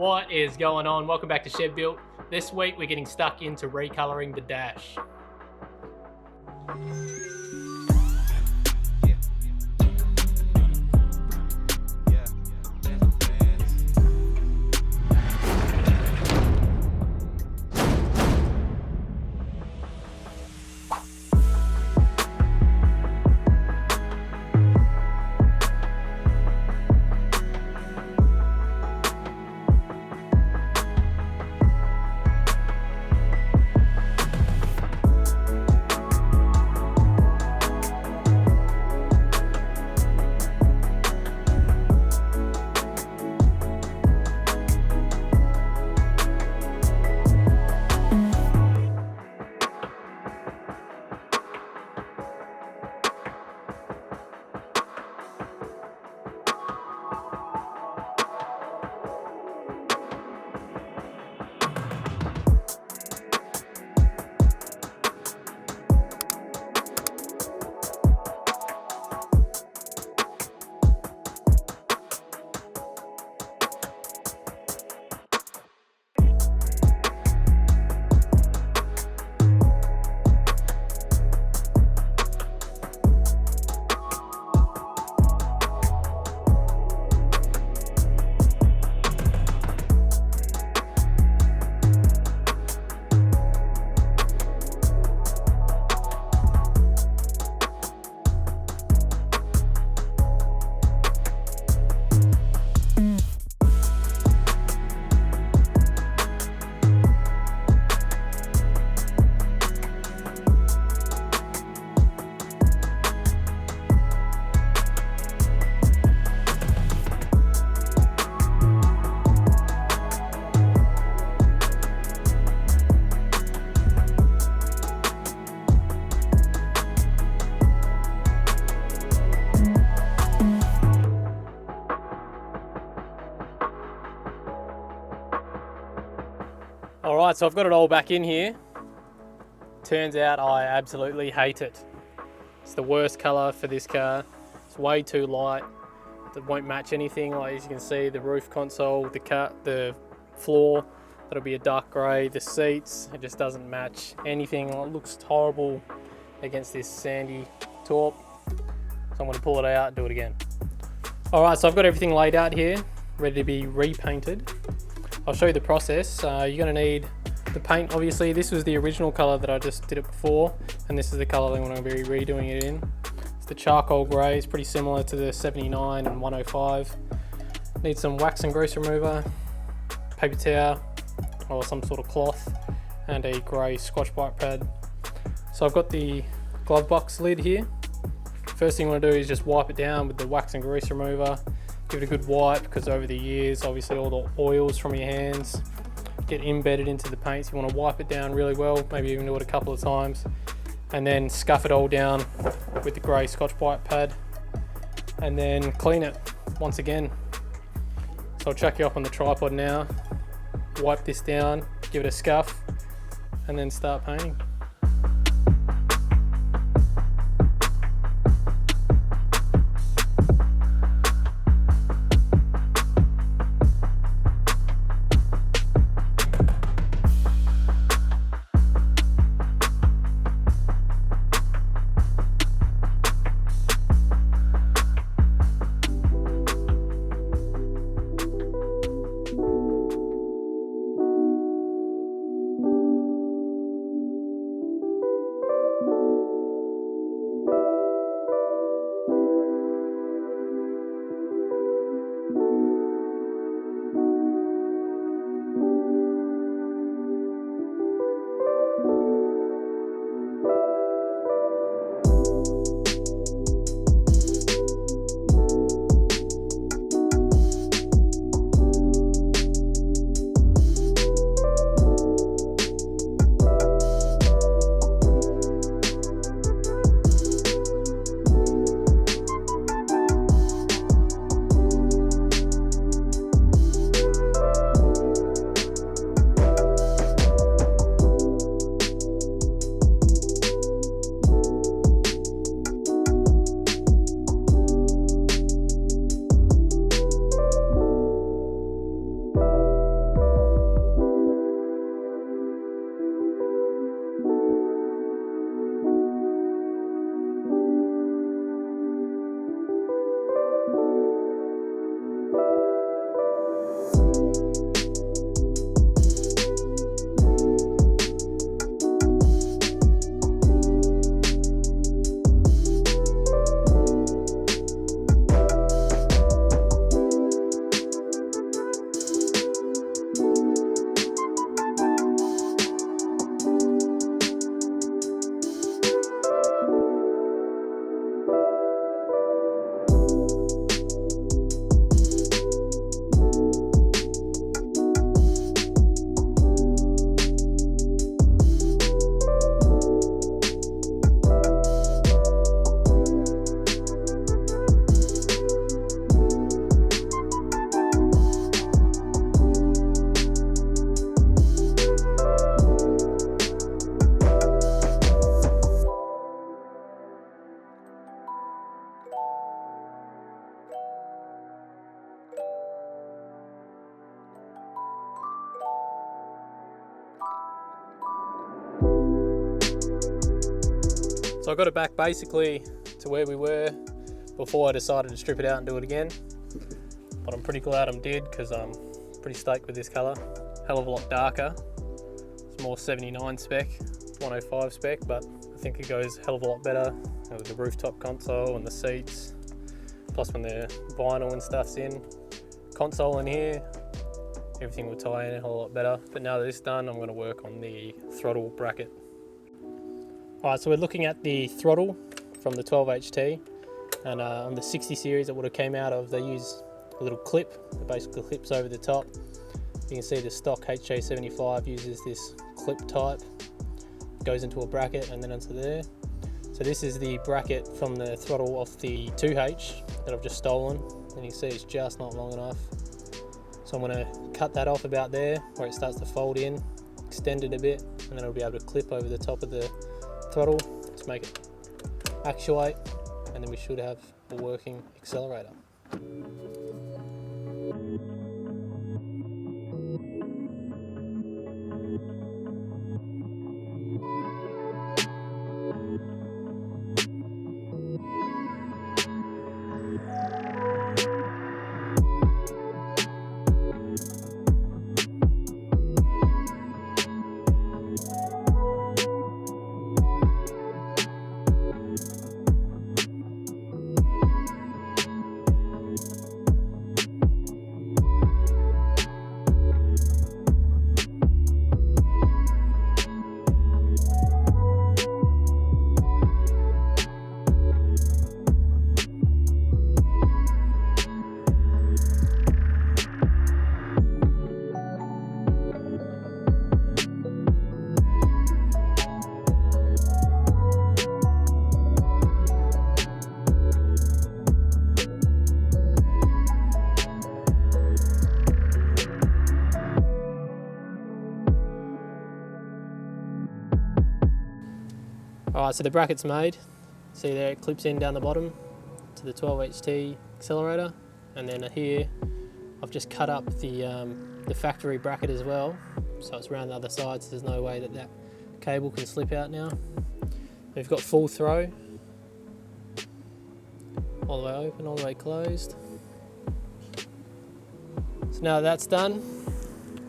What is going on? Welcome back to Shed Built. This week we're getting stuck into recoloring the dash. Alright, so I've got it all back in here. Turns out I absolutely hate it. It's the worst colour for this car. It's way too light. It won't match anything. Like, as you can see, the roof console, the floor, that'll be a dark grey. The seats, it just doesn't match anything. It looks horrible against this sandy taupe. So I'm going to pull it out and do it again. Alright, so I've got everything laid out here, ready to be repainted. I'll show you the process. You're going to need the paint. Obviously, this was the original colour that I just did it before, and this is the colour that I'm going to be redoing it in. It's the charcoal grey. It's pretty similar to the 79 and 105. Need some wax and grease remover, paper towel or some sort of cloth, and a grey Scotch-Brite pad. So I've got the glove box lid here. First thing you want to do is just wipe it down with the wax and grease remover. Give it a good wipe, because over the years, obviously all the oils from your hands get embedded into the paint. So you want to wipe it down really well, maybe even do it a couple of times, and then scuff it all down with the grey Scotch-Brite pad, and then clean it once again. So I'll chuck you up on the tripod now, wipe this down, give it a scuff, and then start painting. So I got it back basically to where we were before I decided to strip it out and do it again. But I'm pretty glad I did, because I'm pretty stoked with this colour. Hell of a lot darker. It's more 79 spec, 105 spec, but I think it goes a hell of a lot better with the rooftop console and the seats. Plus when the vinyl and stuff's in. Console in here, everything will tie in a whole lot better. But now that it's done, I'm going to work on the throttle bracket. Alright, so we're looking at the throttle from the 12HT, and on the 60 series it would have came out of, they use a little clip that basically clips over the top. You can see the stock HJ75 uses this clip type, goes into a bracket and then into there. So this is the bracket from the throttle off the 2H that I've just stolen, and you can see it's just not long enough. So I'm going to cut that off about there where it starts to fold in, extend it a bit, and then it'll be able to clip over the top of the throttle to make it actuate, and then we should have a working accelerator. Alright, so the bracket's made. See there, it clips in down the bottom to the 12HT accelerator, and then here I've just cut up the factory bracket as well, so it's around the other side, so there's no way that that cable can slip out now. We've got full throw, all the way open, all the way closed. So now that's done,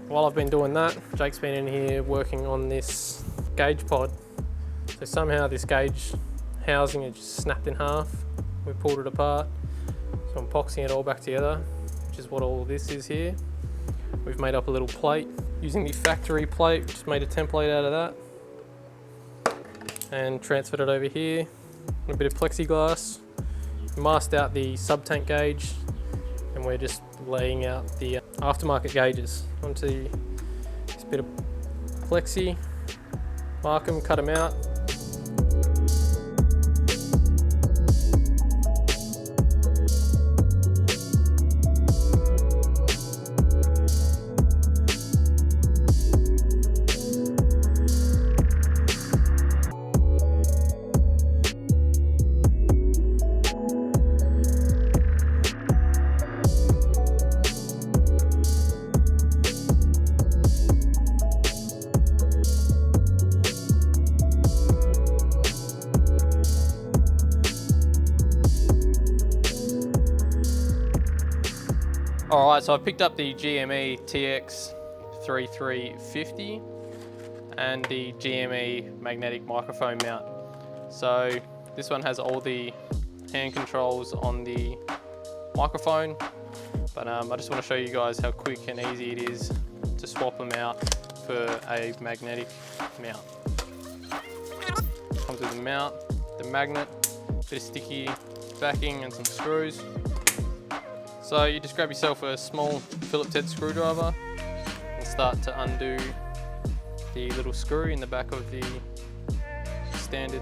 while I've been doing that, Jake's been in here working on this gauge pod. So somehow this gauge housing is just snapped in half. We pulled it apart, so I'm epoxying it all back together, which is what all this is here. We've made up a little plate using the factory plate, just made a template out of that, and transferred it over here. A bit of plexiglass, masked out the sub-tank gauge, and we're just laying out the aftermarket gauges onto this bit of plexi. Mark them, cut them out. Alright, so I picked up the GME TX3350 and the GME magnetic microphone mount. So this one has all the hand controls on the microphone, but I just want to show you guys how quick and easy it is to swap them out for a magnetic mount. Comes with the mount, the magnet, bit of sticky backing and some screws. So you just grab yourself a small Phillips head screwdriver and start to undo the little screw in the back of the standard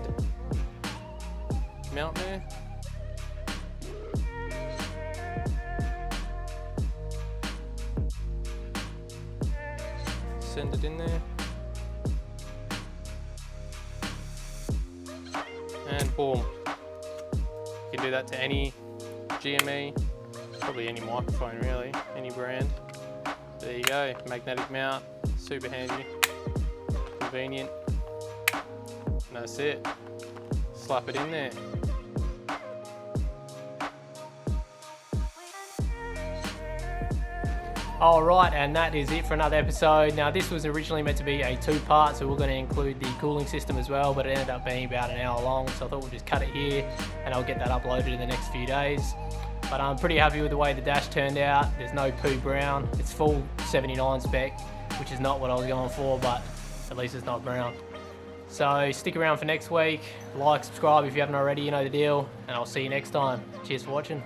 mount there. Send it in there. And boom. You can do that to any GME. Probably any microphone really, any brand. There you go, magnetic mount, super handy, convenient, and that's it. slap it in there. Alright, and that is it for another episode. Now this was originally meant to be a 2-part, so we're going to include the cooling system as well, but it ended up being about an hour long, so I thought we'll just cut it here and I'll get that uploaded in the next few days. But I'm pretty happy with the way the dash turned out. There's no poo brown. It's full 79 spec, which is not what I was going for, but at least it's not brown. So stick around for next week. Like, subscribe if you haven't already, you know the deal, and I'll see you next time. Cheers for watching.